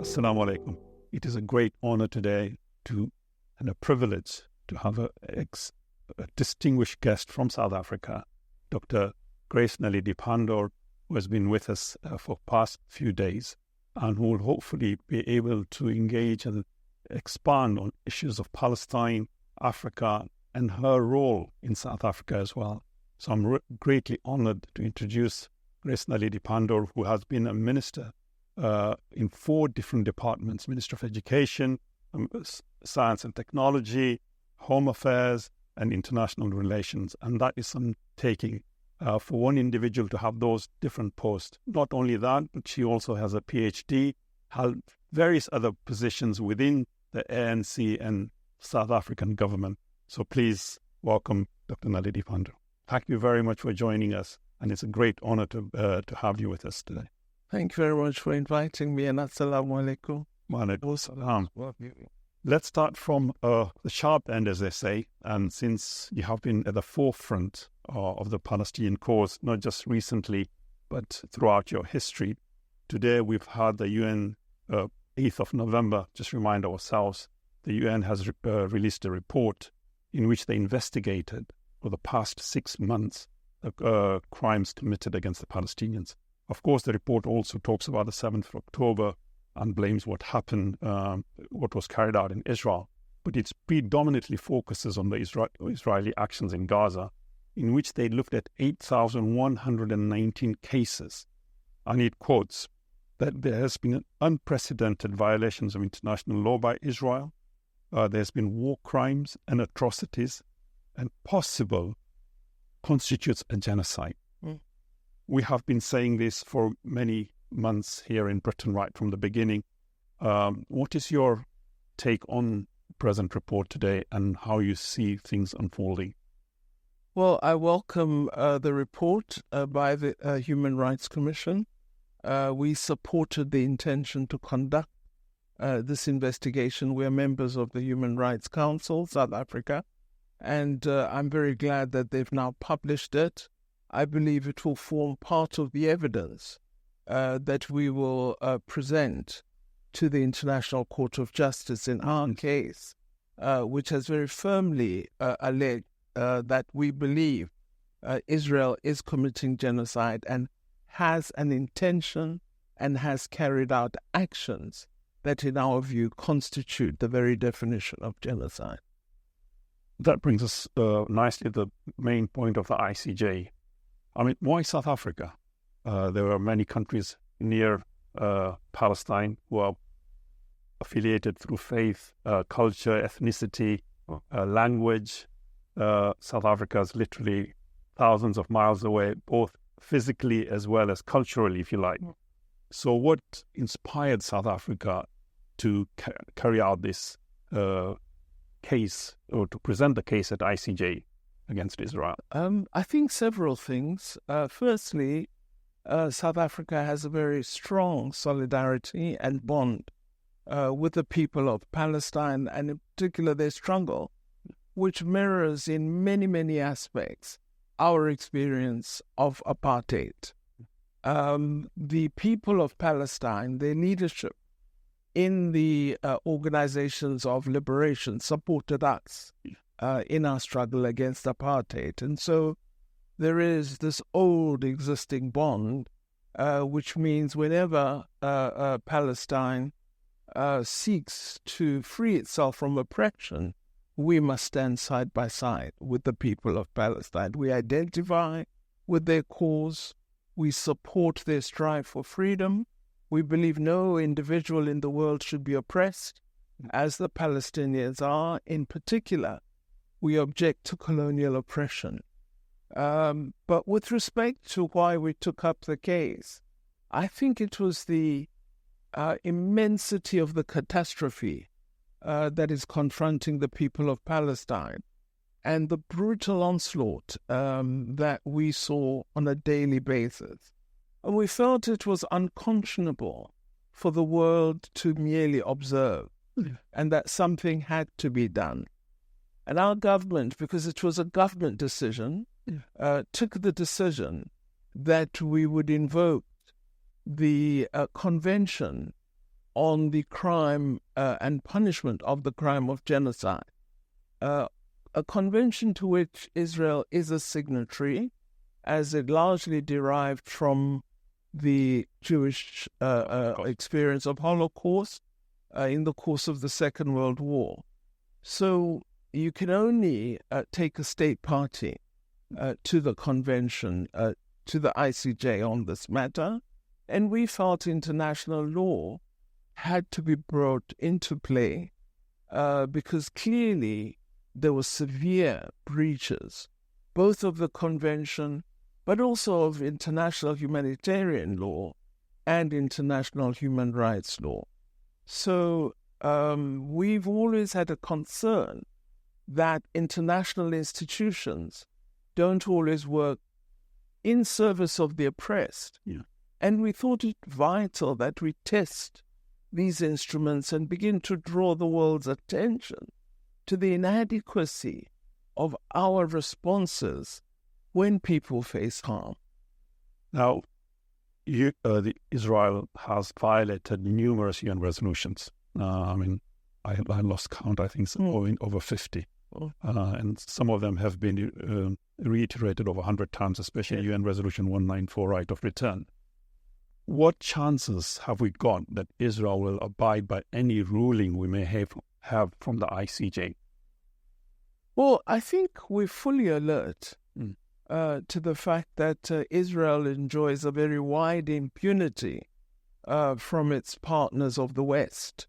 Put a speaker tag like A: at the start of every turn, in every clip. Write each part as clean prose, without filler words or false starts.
A: Assalamu alaikum. It is a great honor today and a privilege to have a distinguished guest from South Africa, Dr. Grace Naledi Pandor, who has been with us for past few days and who will hopefully be able to engage and expand on issues of Palestine, Africa, and her role in South Africa as well. So I'm greatly honored to introduce Grace Naledi Pandor, who has been a minister in 4 different departments: Minister of Education, Science and Technology, Home Affairs, and International Relations. And that is some taking for one individual to have those different posts. Not only that, but she also has a PhD, held various other positions within the ANC and South African government. So please welcome Dr. Naledi Pandor. Thank you very much for joining us, and it's a great honor to have you with us today.
B: Thank you very much for inviting me, and assalamu alaikum.
A: Wa alaikum salam. Let's start from the sharp end, as they say, and since you have been at the forefront of the Palestinian cause, not just recently, but throughout your history. Today we've had the UN 8th of November, just remind ourselves, the UN has released a report in which they investigated for the past 6 months the crimes committed against the Palestinians. Of course, the report also talks about the 7th of October and blames what happened, what was carried out in Israel. But it predominantly focuses on the Israeli actions in Gaza, in which they looked at 8,119 cases. And it quotes that there has been unprecedented violations of international law by Israel. There's been war crimes and atrocities, and possible constitutes a genocide. We have been saying this for many months here in Britain right from the beginning. What is your take on the present report today and how you see things unfolding?
B: Well, I welcome the report by the Human Rights Commission. We supported the intention to conduct this investigation. We are members of the Human Rights Council, South Africa, and I'm very glad that they've now published it. I believe it will form part of the evidence that we will present to the International Court of Justice in our case, which has very firmly alleged that we believe Israel is committing genocide and has an intention and has carried out actions that, in our view, constitute the very definition of genocide.
A: That brings us nicely to the main point of the ICJ. I mean, why South Africa? There are many countries near Palestine who are affiliated through faith, culture, ethnicity, language. South Africa is literally thousands of miles away, both physically as well as culturally, if you like. So what inspired South Africa to carry out this case, or to present the case at ICJ against Israel?
B: I think several things. Firstly, South Africa has a very strong solidarity and bond with the people of Palestine, and in particular their struggle, which mirrors in many, many aspects our experience of apartheid. The people of Palestine, their leadership in the organizations of liberation supported us in our struggle against apartheid. And so there is this old existing bond, which means whenever Palestine seeks to free itself from oppression, we must stand side by side with the people of Palestine. We identify with their cause. We support their strive for freedom. We believe no individual in the world should be oppressed, as the Palestinians are. In particular, we object to colonial oppression. But with respect to why we took up the case, I think it was the immensity of the catastrophe that is confronting the people of Palestine and the brutal onslaught that we saw on a daily basis. And we felt it was unconscionable for the world to merely observe, and that something had to be done. And our government, because it was a government decision, took the decision that we would invoke the convention on the crime and punishment of the crime of genocide, a convention to which Israel is a signatory, as it largely derived from the Jewish experience of Holocaust in the course of the Second World War. So you can only take a state party to the convention, to the ICJ on this matter, and we felt international law had to be brought into play because clearly there were severe breaches, both of the convention, but also of international humanitarian law and international human rights law. So we've always had a concern that international institutions don't always work in service of the oppressed.
A: Yeah.
B: And we thought it vital that we test these instruments and begin to draw the world's attention to the inadequacy of our responses when people face harm.
A: Now, Israel has violated numerous UN resolutions. I lost count, I think, over 50. And some of them have been reiterated over 100 times, especially UN Resolution 194, right of return. What chances have we got that Israel will abide by any ruling we may have from the ICJ?
B: Well, I think we're fully alert to the fact that Israel enjoys a very wide impunity from its partners of the West.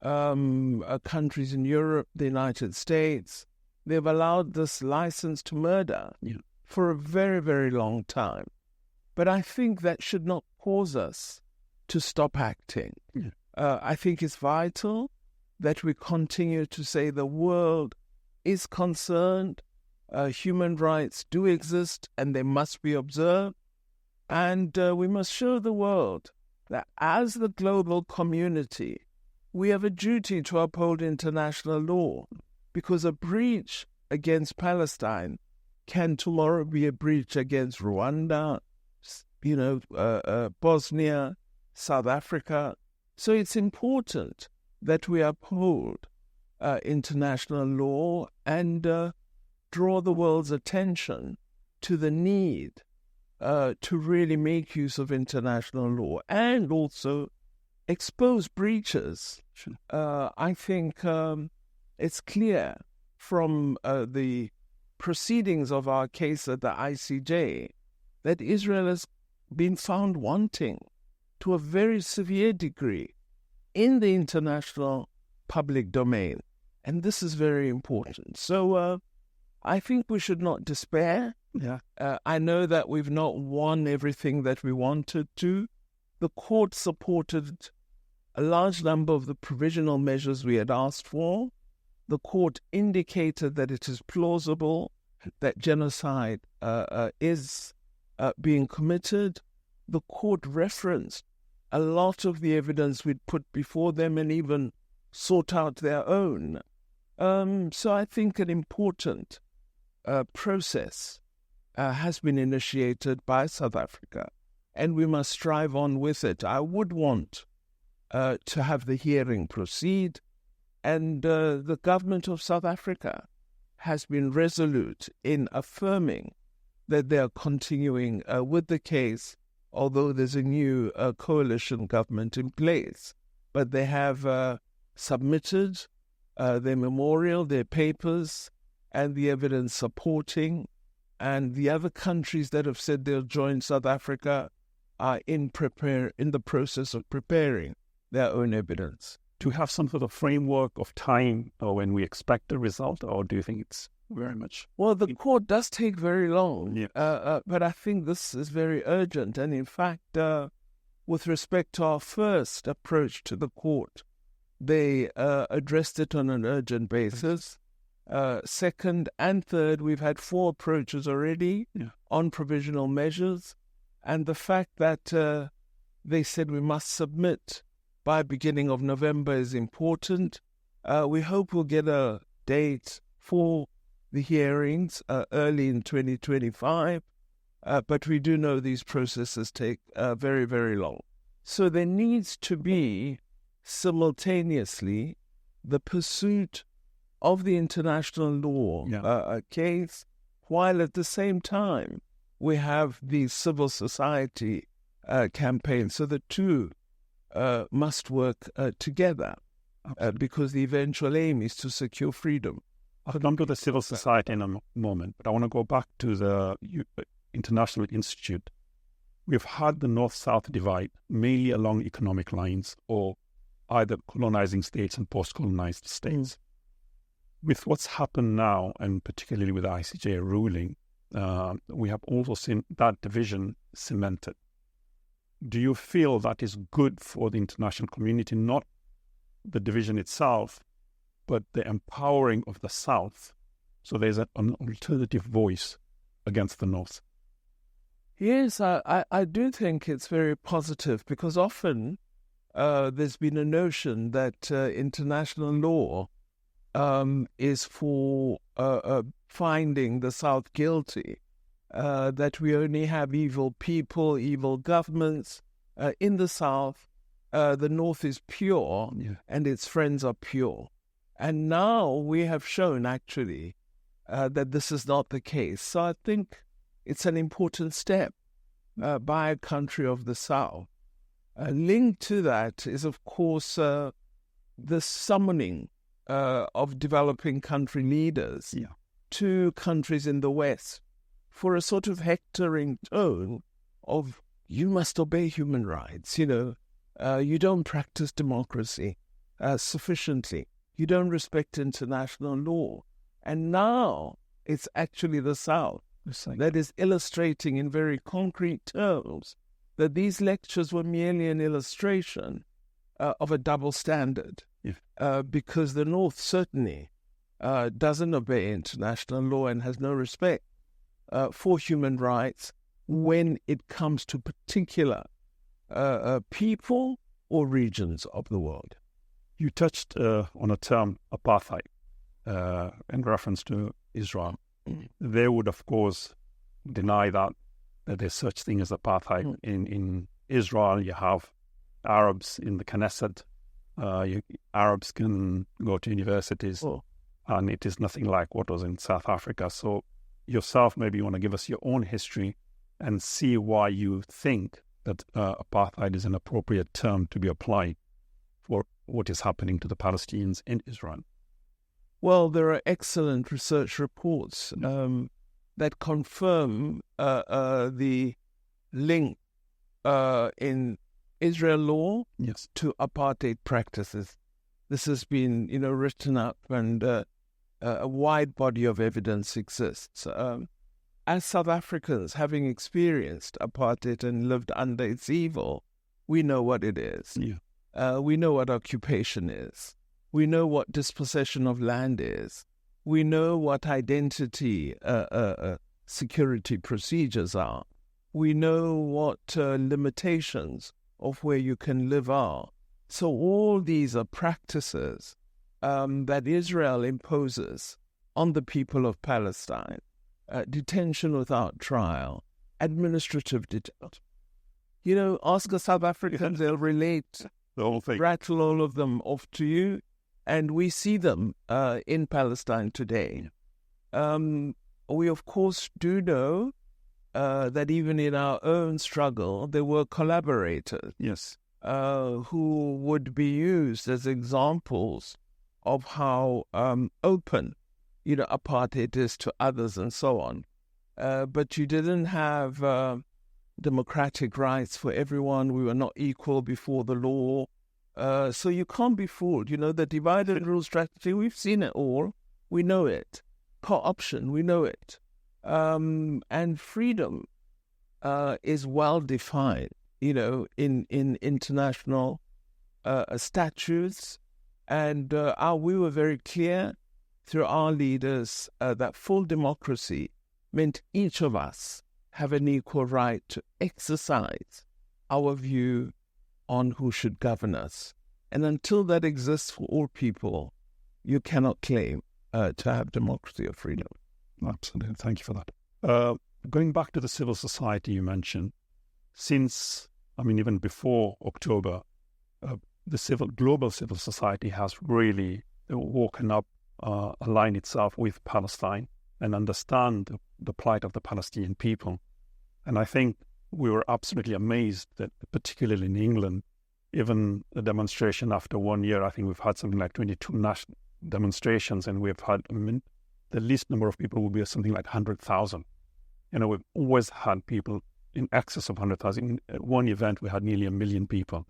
B: Countries in Europe, the United States, they've allowed this license to murder for a very, very long time. But I think that should not cause us to stop acting.
A: Yeah.
B: I think it's vital that we continue to say the world is concerned, human rights do exist and they must be observed, and we must show the world that as the global community, we have a duty to uphold international law, because a breach against Palestine can tomorrow be a breach against Rwanda, Bosnia, South Africa. So it's important that we uphold international law and draw the world's attention to the need to really make use of international law and also expose breaches. I think it's clear from the proceedings of our case at the ICJ that Israel has been found wanting to a very severe degree in the international public domain. And this is very important. So I think we should not despair.
A: Yeah.
B: I know that we've not won everything that we wanted to. The court supported a large number of the provisional measures we had asked for. The court indicated that it is plausible that genocide is being committed. The court referenced a lot of the evidence we'd put before them and even sought out their own. So I think an important process has been initiated by South Africa, and we must strive on with it. I would want to have the hearing proceed, and the government of South Africa has been resolute in affirming that they are continuing with the case, although there's a new coalition government in place. But they have submitted their memorial, their papers, and the evidence supporting. And the other countries that have said they'll join South Africa are in the process of preparing their own evidence.
A: Do you have some sort of framework of time when we expect a result, or do you think it's very much?
B: Well, the court does take very long,
A: Yeah.
B: but I think this is very urgent. And in fact, with respect to our first approach to the court, they addressed it on an urgent basis. Second and third, we've had 4 approaches already on provisional measures. And the fact that they said we must submit by beginning of November is important. We hope we'll get a date for the hearings early in 2025, but we do know these processes take very, very long. So there needs to be simultaneously the pursuit of the international law case, while at the same time we have the civil society campaign. So the two must work together because the eventual aim is to secure freedom.
A: I'll come to the civil society in a moment, but I want to go back to the International Institute. We've had the North-South divide mainly along economic lines or either colonizing states and post-colonized states. With what's happened now, and particularly with the ICJ ruling, we have also seen that division cemented. Do you feel that is good for the international community, not the division itself, but the empowering of the South? So there's an alternative voice against the North.
B: Yes, I do think it's very positive because often there's been a notion that international law is for finding the South guilty, that we only have evil people, evil governments in the South. The North is pure and its friends are pure. And now we have shown actually that this is not the case. So I think it's an important step by a country of the South. Linked to that is, of course, the summoning of developing country leaders to countries in the West for a sort of hectoring tone of, you must obey human rights, you don't practice democracy sufficiently, you don't respect international law. And now it's actually the South that is illustrating in very concrete terms that these lectures were merely an illustration of a double standard, because the North certainly doesn't obey international law and has no respect for human rights when it comes to particular people or regions of the world.
A: You touched on a term, apartheid, in reference to Israel. They would, of course, deny that there's such thing as apartheid. In Israel, you have Arabs in the Knesset. Arabs can go to universities, and it is nothing like what was in South Africa. So yourself, maybe you want to give us your own history and see why you think that apartheid is an appropriate term to be applied for what is happening to the Palestinians in Israel.
B: Well, there are excellent research reports that confirm the link in Israel law to apartheid practices. This has been, written up, and a wide body of evidence exists. As South Africans, having experienced apartheid and lived under its evil, we know what it is. We know what occupation is. We know what dispossession of land is. We know what identity security procedures are. We know what limitations of where you can live are. So all these are practices that Israel imposes on the people of Palestine. Detention without trial, administrative detention. Ask a South African, they'll relate,
A: the whole thing,
B: rattle all of them off to you. And we see them in Palestine today. We, of course, do know that even in our own struggle, there were collaborators who would be used as examples of how open, apartheid is to others and so on. But you didn't have democratic rights for everyone. We were not equal before the law. So you can't be fooled. The divide and rule strategy, we've seen it all. We know it. Co-option, we know it. And freedom is well defined, in international statutes. And we were very clear through our leaders that full democracy meant each of us have an equal right to exercise our view on who should govern us. And until that exists for all people, you cannot claim to have democracy or freedom.
A: Absolutely. Thank you for that. Going back to the civil society you mentioned, since, even before October, the global civil society has really woken up, aligned itself with Palestine and understand the plight of the Palestinian people. And I think we were absolutely amazed that, particularly in England, even the demonstration after 1 year, I think we've had something like 22 national demonstrations, and we've had, the least number of people will be something like 100,000. We've always had people in excess of 100,000. At one event, we had nearly 1 million people.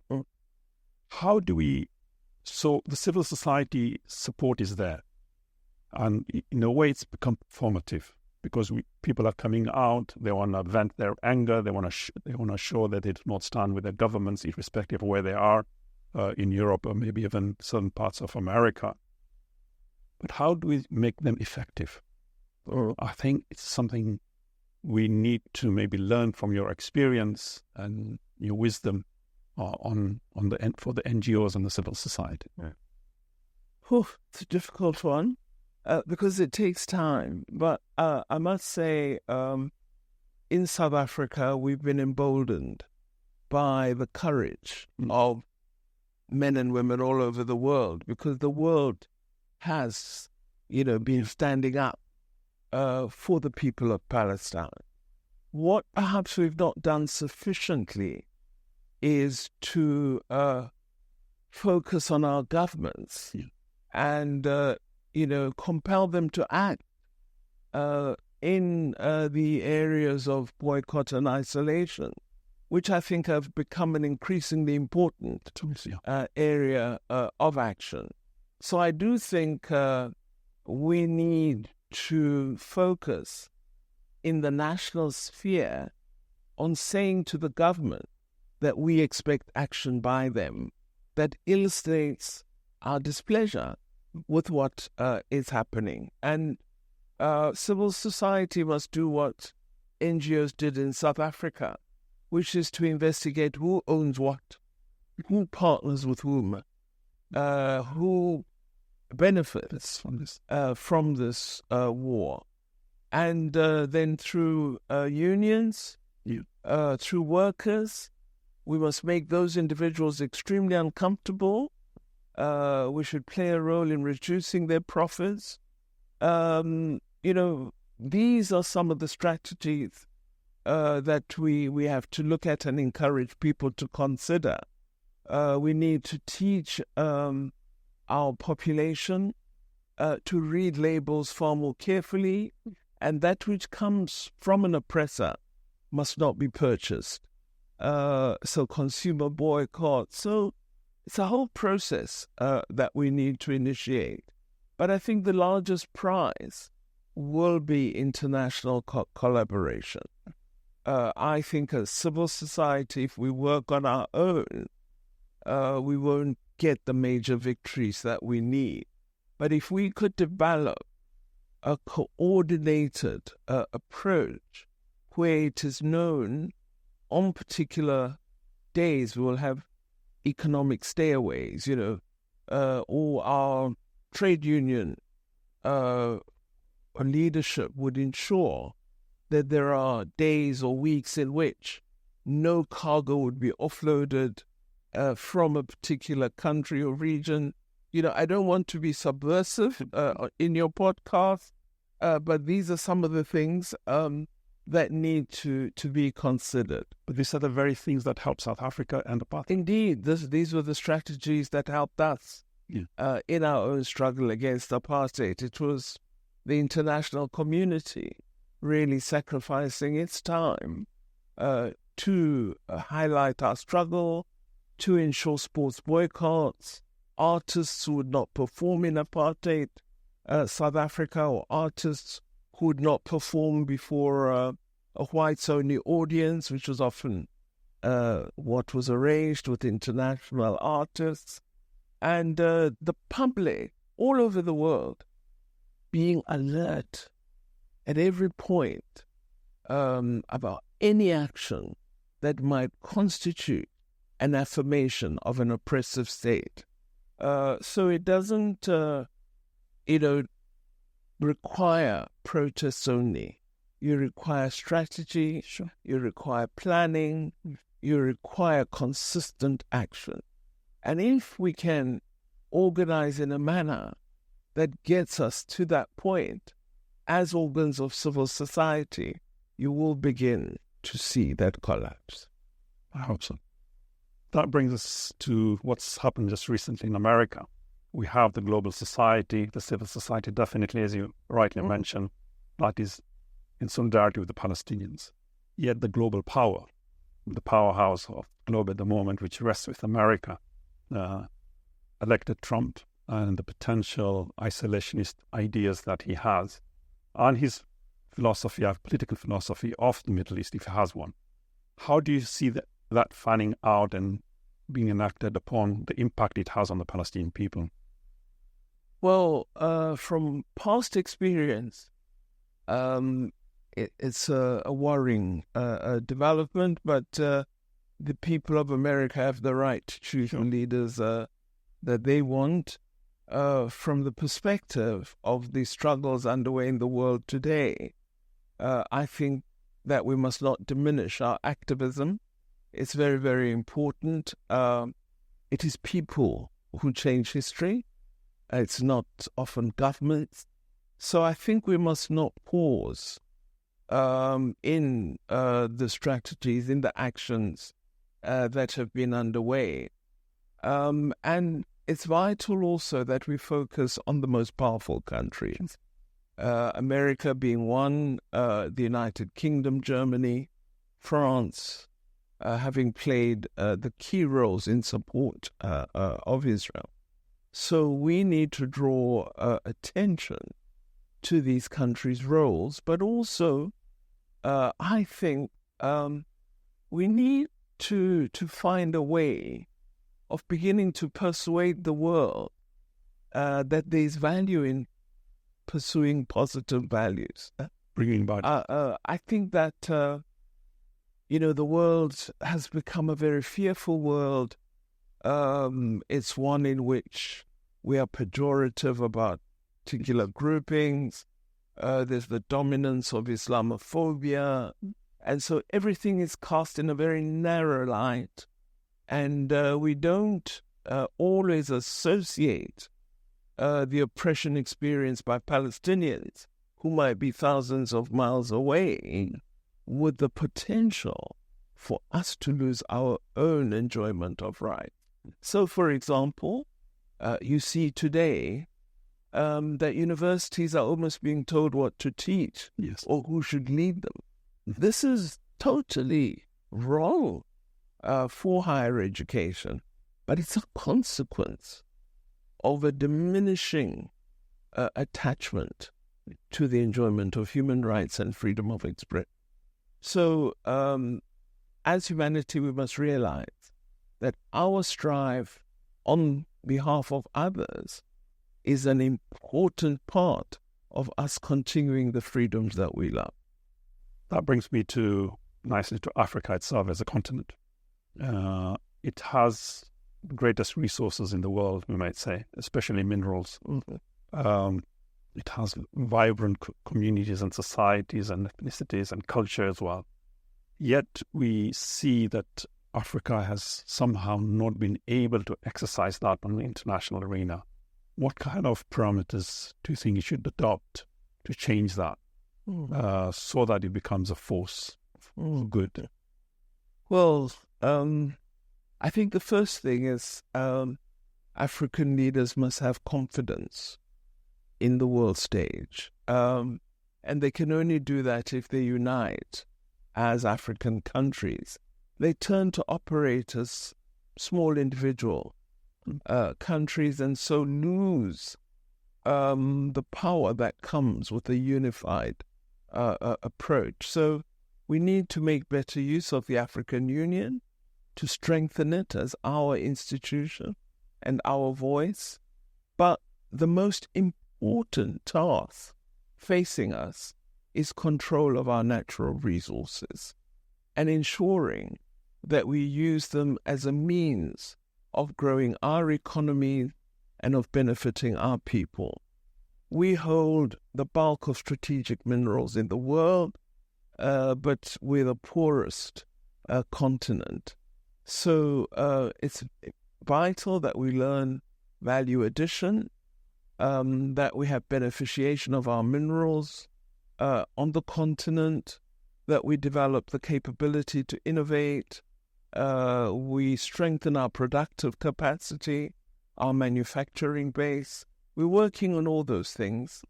A: How do we... So the civil society support is there. And in a way, it's become performative because people are coming out, they want to vent their anger, they want to show that they do not stand with their governments, irrespective of where they are, in Europe or maybe even certain parts of America. But how do we make them effective? I think it's something we need to maybe learn from your experience and your wisdom for the NGOs and the civil society.
B: Yeah. It's a difficult one because it takes time. But I must say, in South Africa, we've been emboldened by the courage of men and women all over the world, because the world has, been standing up for the people of Palestine. What perhaps we've not done sufficiently is to focus on our governments and, compel them to act in the areas of boycott and isolation, which I think have become an increasingly important area of action. So I do think we need to focus in the national sphere on saying to the government that we expect action by them that illustrates our displeasure with what is happening. And civil society must do what NGOs did in South Africa, which is to investigate who owns what, who partners with whom, who benefits from this war. And then through unions, through workers, we must make those individuals extremely uncomfortable. We should play a role in reducing their profits. These are some of the strategies that we have to look at and encourage people to consider. We need to teach our population to read labels far more carefully, and that which comes from an oppressor must not be purchased. So consumer boycott. So it's a whole process that we need to initiate. But I think the largest prize will be international collaboration. I think as civil society, if we work on our own, we won't get the major victories that we need. But if we could develop a coordinated approach where it is known on particular days we will have economic stayaways, or our trade union leadership would ensure that there are days or weeks in which no cargo would be offloaded from a particular country or region. I don't want to be subversive in your podcast, but these are some of the things that need to be considered.
A: But these are the very things that help South Africa and apartheid.
B: Indeed, these were the strategies that helped us in our own struggle against apartheid. It was the international community really sacrificing its time to highlight our struggle, to ensure sports boycotts, artists who would not perform in apartheid South Africa, or artists who would not perform before a whites-only audience, which was often what was arranged with international artists, and the public all over the world being alert at every point about any action that might constitute an affirmation of an oppressive state. So it doesn't, require protests only. You require strategy, you require planning, you require consistent action. And if we can organize in a manner that gets us to that point, as organs of civil society, you will begin to see that collapse.
A: I hope so. That brings us to what's happened just recently in America. We have the global society, the civil society, definitely, as you rightly mentioned, that is in solidarity with the Palestinians. Yet the global power, the powerhouse of the globe at the moment, which rests with America, elected Trump and the potential isolationist ideas that he has, and his philosophy, political philosophy of the Middle East, if he has one. How do you see that fanning out and being enacted upon the impact it has on the Palestinian people?
B: Well, from past experience, it's a worrying development, but the people of America have the right to choose the leaders that they want. From the perspective of the struggles underway in the world today, I think that we must not diminish our activism. It's very, very important. It is people who change history. It's not often governments. So I think we must not pause in the strategies, in the actions that have been underway. And it's vital also that we focus on the most powerful countries. America being one, the United Kingdom, Germany, France, having played the key roles in support of Israel. So we need to draw attention to these countries' roles, but also I think we need to find a way of beginning to persuade the world that there is value in pursuing positive values.
A: Bringing about.
B: I think that the world has become a very fearful world. It's one in which we are pejorative about particular groupings. There's the dominance of Islamophobia. And so everything is cast in a very narrow light. And we don't always associate the oppression experienced by Palestinians, who might be thousands of miles away, with the potential for us to lose our own enjoyment of rights. So, for example, you see today that universities are almost being told what to teach,
A: yes,
B: or who should lead them. This is totally wrong for higher education, but it's a consequence of a diminishing attachment to the enjoyment of human rights and freedom of expression. So, as humanity, we must realize that our strive on behalf of others is an important part of us continuing the freedoms that we love.
A: That brings me nicely to Africa itself as a continent. It has the greatest resources in the world, we might say, especially minerals. Mm-hmm. It has vibrant communities and societies and ethnicities and culture as well. Yet we see that Africa has somehow not been able to exercise that on the international arena. What kind of parameters do you think you should adopt to change that so that it becomes a force for good?
B: Well, I think the first thing is African leaders must have confidence in the world stage. And they can only do that if they unite as African countries. They turn to operate as small individual countries and so lose the power that comes with a unified approach. So we need to make better use of the African Union to strengthen it as our institution and our voice. But the most important task facing us is control of our natural resources and ensuring that we use them as a means of growing our economy and of benefiting our people. We hold the bulk of strategic minerals in the world, but we're the poorest continent. So it's vital that we learn value addition, that we have beneficiation of our minerals on the continent, that we develop the capability to innovate, we strengthen our productive capacity, our manufacturing base. We're working on all those things.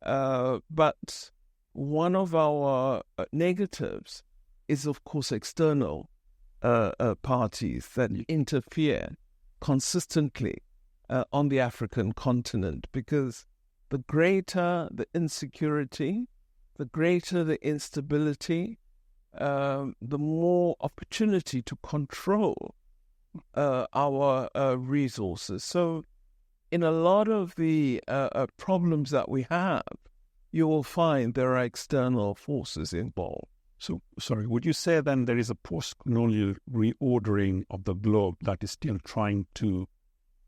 B: But one of our negatives is, of course, external parties that interfere consistently on the African continent, because the greater the insecurity, the greater the instability, the more opportunity to control our resources. So in a lot of the problems that we have, you will find there are external forces involved.
A: So, sorry, would you say then there is a post-colonial reordering of the globe that is still trying to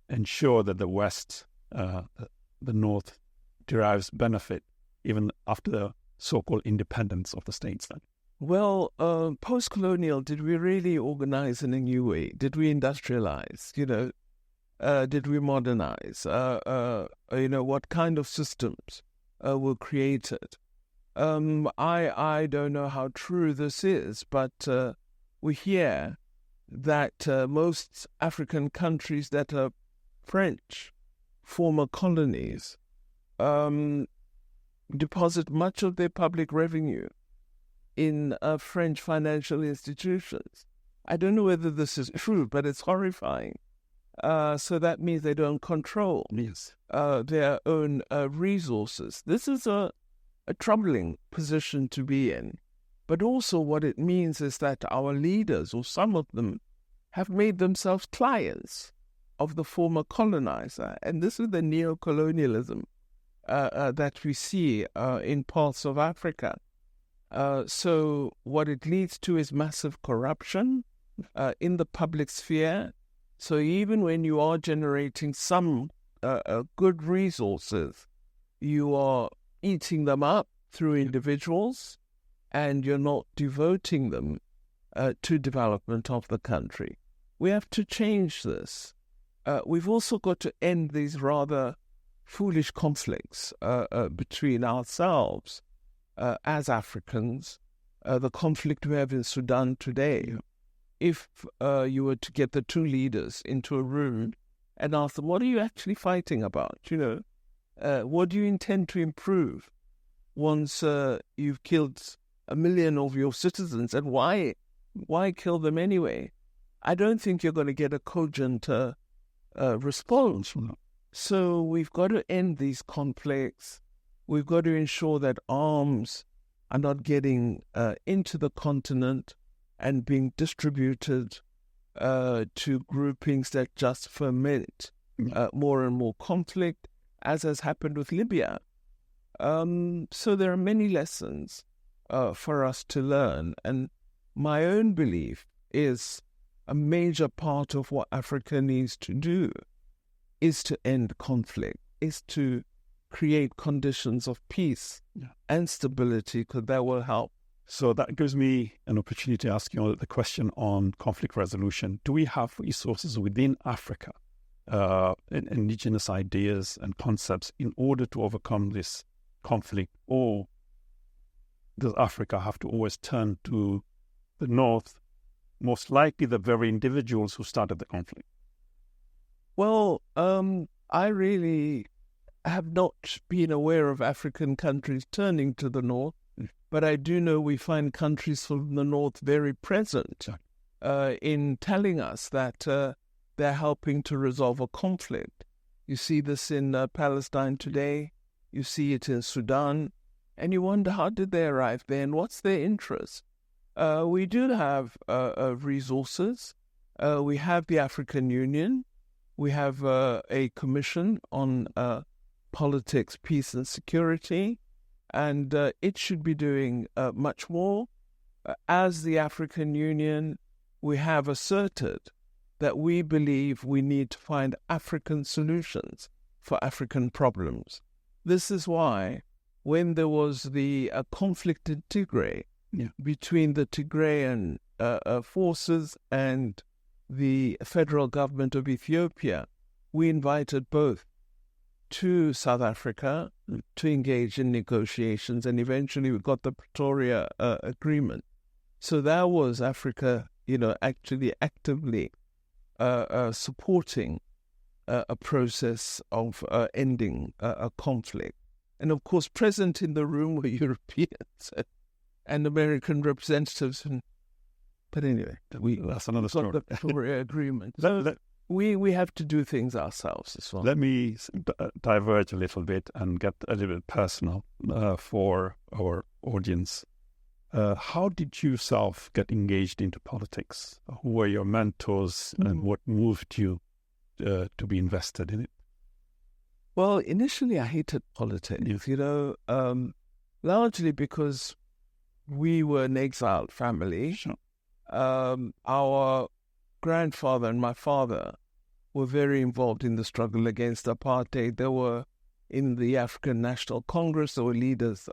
A: ensure that the West, the North, derives benefit even after the so-called independence of the states then?
B: Well, post-colonial, did we really organize in a new way? Did we industrialize? Did we modernize? What kind of systems were created? I don't know how true this is, but we hear that most African countries that are French, former colonies, deposit much of their public revenue in French financial institutions. I don't know whether this is true, but it's horrifying. So that means they don't control their own resources. This is a troubling position to be in. But also what it means is that our leaders, or some of them, have made themselves clients of the former colonizer. And this is the neo-colonialism that we see in parts of Africa. So what it leads to is massive corruption in the public sphere. So even when you are generating some good resources, you are eating them up through individuals, and you're not devoting them to development of the country. We have to change this. We've also got to end these rather foolish conflicts between ourselves as Africans. The conflict we have in Sudan today, if you were to get the two leaders into a room and ask them, what are you actually fighting about? What do you intend to improve once you've killed 1 million of your citizens, and why kill them anyway? I don't think you're going to get a cogent response. So we've got to end these conflicts. We've got to ensure that arms are not getting into the continent and being distributed to groupings that just ferment more and more conflict, as has happened with Libya. So there are many lessons for us to learn. And my own belief is a major part of what Africa needs to do is to end conflict, is to create conditions of peace and stability, because that will help.
A: So that gives me an opportunity to ask you the question on conflict resolution. Do we have resources within Africa, indigenous ideas and concepts in order to overcome this conflict? Or does Africa have to always turn to the North, most likely the very individuals who started the conflict?
B: Well, I really have not been aware of African countries turning to the North, but I do know we find countries from the North very present in telling us that they're helping to resolve a conflict. You see this in Palestine today, you see it in Sudan, and you wonder, how did they arrive there and what's their interest? We do have resources. We have the African Union. We have a commission on politics, peace and security, and it should be doing much more. As the African Union, we have asserted that we believe we need to find African solutions for African problems. This is why when there was the conflict in Tigray between the Tigrayan forces and the federal government of Ethiopia, we invited both to South Africa to engage in negotiations, and eventually we got the Pretoria Agreement. So that was Africa, actually actively supporting a process of ending a conflict. And of course, present in the room were Europeans and American representatives. But anyway,
A: that's another story.
B: Got the Pretoria Agreement. So we have to do things ourselves as well.
A: Let me diverge a little bit and get a little bit personal for our audience. How did you yourself get engaged into politics? Who were your mentors and what moved you to be invested in it?
B: Well, initially I hated politics, largely because we were an exiled family.
A: Sure.
B: Our grandfather and my father were very involved in the struggle against apartheid. They were in the African National Congress. They were leaders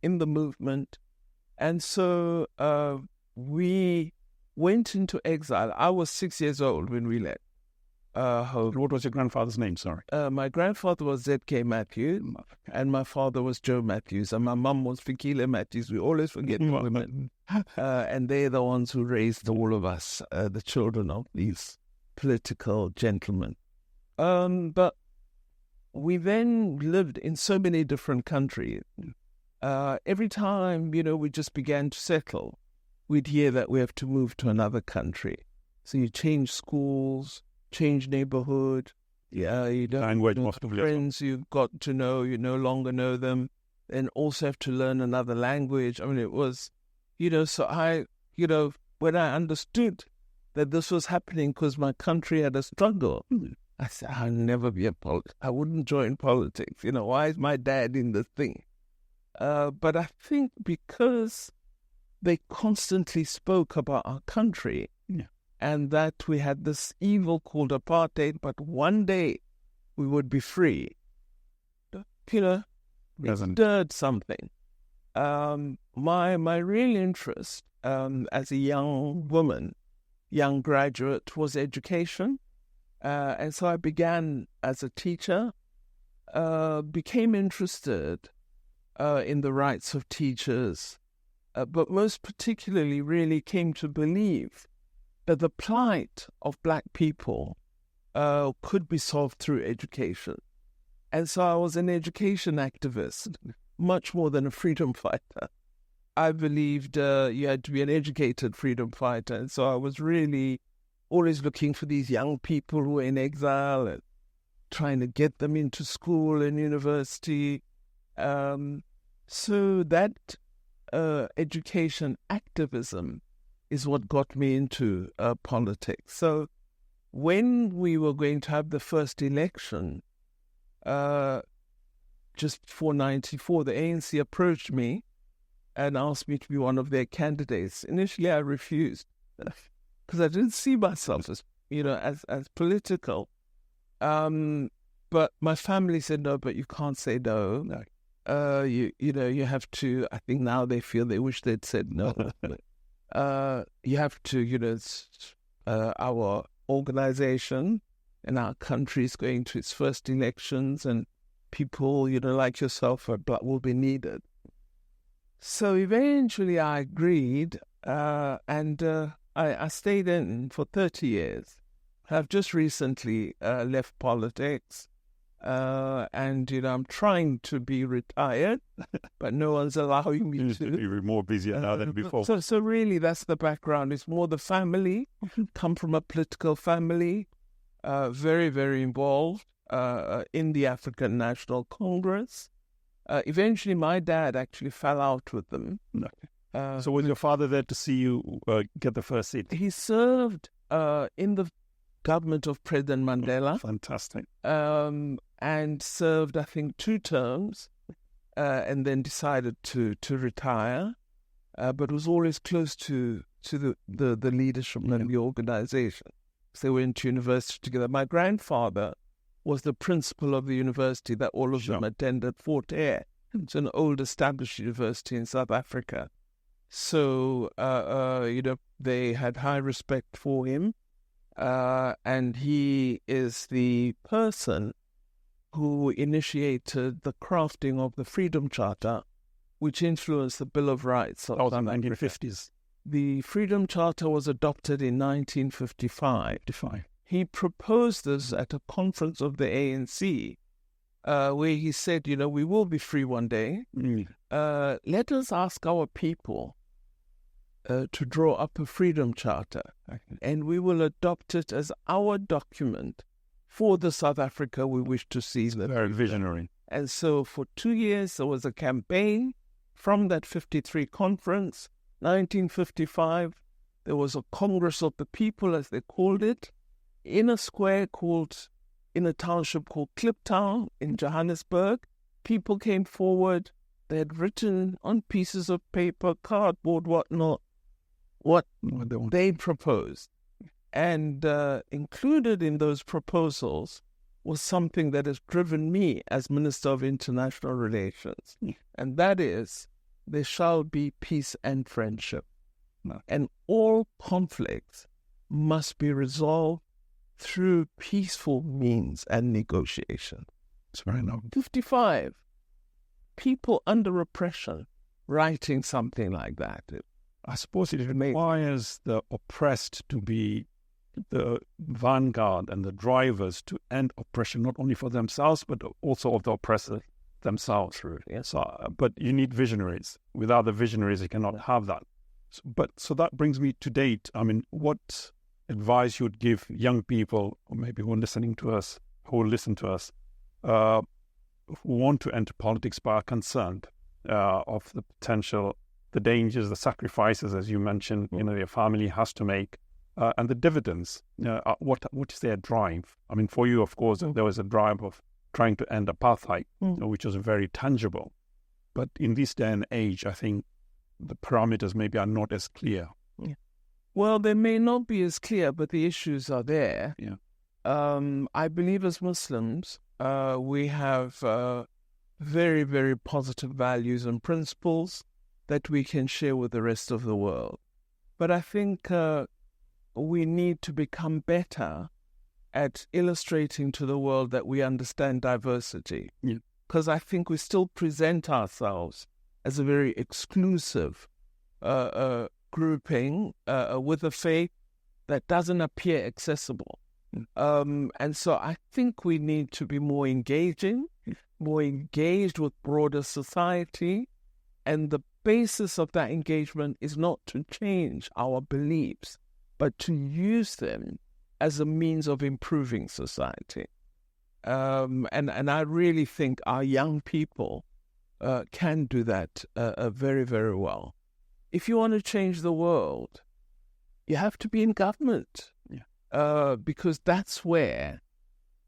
B: in the movement. And so we went into exile. I was 6 years old when we left home.
A: What was your grandfather's name? Sorry.
B: My grandfather was Z.K. Matthews, and my father was Joe Matthews, and my mum was Fikile Matthews. We always forget the women. And they're the ones who raised all of us, the children of these political gentlemen. But we then lived in so many different countries. Every time, we just began to settle, we'd hear that we have to move to another country. So you change schools, change neighborhood. Yeah, you don't know the friends you've got to know, you no longer know them. And also have to learn another language. I mean, it was, so I, when I understood that this was happening because my country had a struggle, I said, I'll never be a politician. I wouldn't join politics. Why is my dad in this thing? But I think because they constantly spoke about our country and that we had this evil called apartheid, but one day we would be free, it stirred something. My real interest as a young woman, young graduate, was education. And so I began as a teacher, became interested in the rights of teachers, but most particularly really came to believe that the plight of Black people could be solved through education. And so I was an education activist, much more than a freedom fighter. I believed you had to be an educated freedom fighter. And so I was really always looking for these young people who were in exile and trying to get them into school and university. So that education activism is what got me into politics. So when we were going to have the first election, just before 94, the ANC approached me and asked me to be one of their candidates. Initially, I refused because I didn't see myself as, as political. But my family said, no, but you can't say no. You have to, I think now they feel they wish they'd said no. You have to, our organization and our country is going to its first elections and people, like yourself will be needed. So eventually I agreed and I stayed in for 30 years. I've just recently left politics. And I'm trying to be retired, but no one's allowing me to.
A: You're more busy now than before.
B: So really, that's the background. It's more the family. Come from a political family, very, very involved in the African National Congress. Eventually, my dad actually fell out with them.
A: So was your father there to see you get the first seat?
B: He served in the government of President Mandela.
A: Fantastic.
B: And served, I think, 2 terms, and then decided to retire, but was always close to the leadership and the organization. So they went to university together. My grandfather was the principal of the university that all of them attended, Fort Hare. It's an old established university in South Africa. So, they had high respect for him. and he is the person who initiated the crafting of the Freedom Charter, which influenced the Bill of Rights of
A: the 1950s.
B: The Freedom Charter was adopted in 1955. He proposed this at a conference of the ANC, where he said, we will be free one day. Let us ask our people to draw up a Freedom Charter, and we will adopt it as our document for the South Africa we wish to see.
A: Very visionary.
B: And so for 2 years, there was a campaign from that 53 conference. 1955, there was a Congress of the People, as they called it, in a township called Kliptown in Johannesburg. People came forward. They had written on pieces of paper, cardboard, whatnot, what they proposed. And included in those proposals was something that has driven me as Minister of International Relations. And that is, there shall be peace and friendship. And all conflicts must be resolved through peaceful means and negotiation.
A: It's very noble.
B: 55, people under oppression writing something like that.
A: I suppose it requires the oppressed to be the vanguard and the drivers to end oppression, not only for themselves, but also of the oppressor themselves.
B: Yes.
A: But you need visionaries. Without the visionaries, you cannot have that. So that brings me to date. I mean, what advice you would give young people, or maybe who will listen to us, who want to enter politics but are concerned of the potential, the dangers, the sacrifices, as you mentioned, their family has to make, and the dividends. What is their drive? I mean, for you, of course, there was a drive of trying to end apartheid, which was very tangible. But in this day and age, I think the parameters maybe are not as clear.
B: Yeah. Well, they may not be as clear, but the issues are there.
A: Yeah.
B: I believe as Muslims, we have very, very positive values and principles that we can share with the rest of the world. But I think we need to become better at illustrating to the world that we understand diversity. Because I think we still present ourselves as a very exclusive grouping with a faith that doesn't appear accessible. And so I think we need to be more engaged with broader society. And the basis of that engagement is not to change our beliefs, but to use them as a means of improving society. And I really think our young people can do that very, very well. If you want to change the world, you have to be in government, because that's where,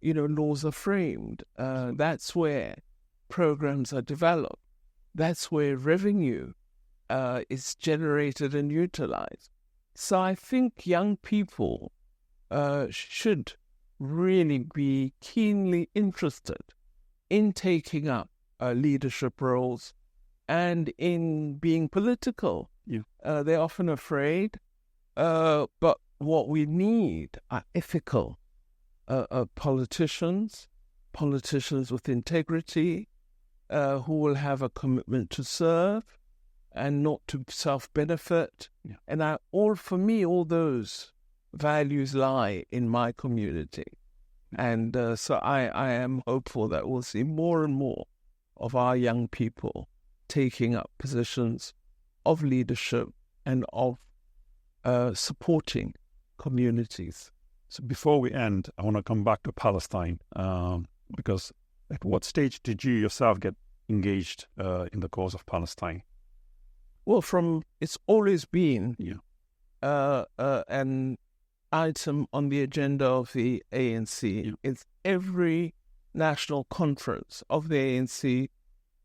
B: laws are framed. That's where programs are developed. That's where revenue is generated and utilized. So I think young people should really be keenly interested in taking up leadership roles and in being political. They're often afraid, but what we need are ethical politicians with integrity, who will have a commitment to serve and not to self-benefit. And for me, all those values lie in my community. And so I am hopeful that we'll see more and more of our young people taking up positions of leadership and of supporting communities.
A: So before we end, I want to come back to Palestine, because at what stage did you yourself get engaged in the cause of Palestine?
B: Well, it's always been an item on the agenda of the ANC. It's every national conference of the ANC,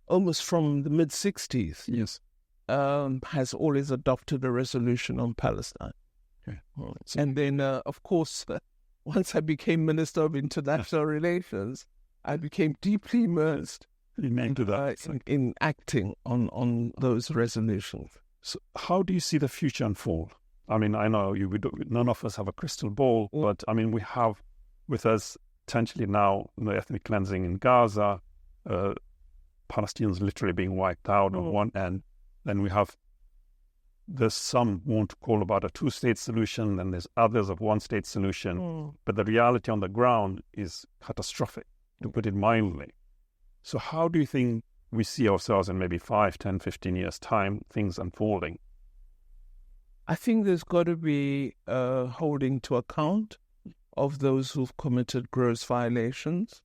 B: almost from the mid-60s, has always adopted a resolution on Palestine. And then, of course, once I became Minister of International Relations, I became deeply immersed in acting on those resolutions.
A: So how do you see the future unfold? I mean, I know none of us have a crystal ball, but I mean, we have with us potentially now the ethnic cleansing in Gaza, Palestinians literally being wiped out on one end. Then we have there's some want to call about a two-state solution, and there's others of one-state solution. But the reality on the ground is catastrophic, to put it mildly. So how do you think we see ourselves in maybe 5, 10, 15 years' time, things unfolding?
B: I think there's got to be holding to account of those who've committed gross violations,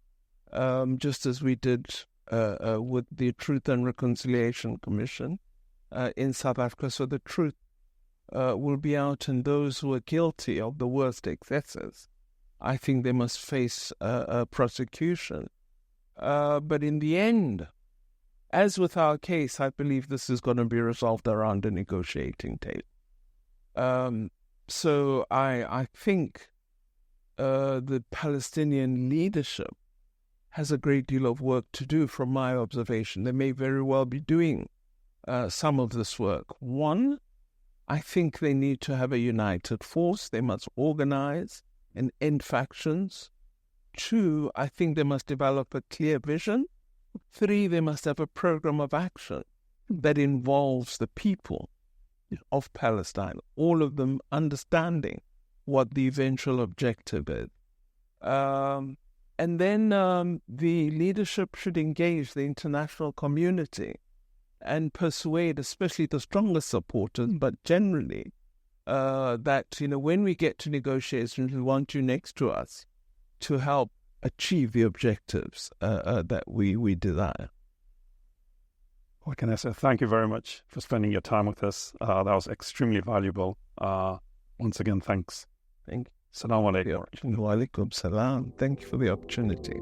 B: just as we did with the Truth and Reconciliation Commission in South Africa. So the truth will be out, and those who are guilty of the worst excesses, I think they must face prosecution. But in the end, as with our case, I believe this is going to be resolved around a negotiating table. So I think the Palestinian leadership has a great deal of work to do from my observation. They may very well be doing some of this work. One, I think they need to have a united force. They must organize and end factions. Two, I think they must develop a clear vision. Three, they must have a program of action that involves the people of Palestine, all of them understanding what the eventual objective is. And then the leadership should engage the international community and persuade, especially the strongest supporters, but generally, that, when we get to negotiations, we want you next to us to help achieve the objectives that we desire.
A: What can I say? Thank you very much for spending your time with us. That was extremely valuable. Once again, thanks.
B: Thank you.
A: Assalamu alaikum.
B: Wa alaikum salam. Thank you for the opportunity.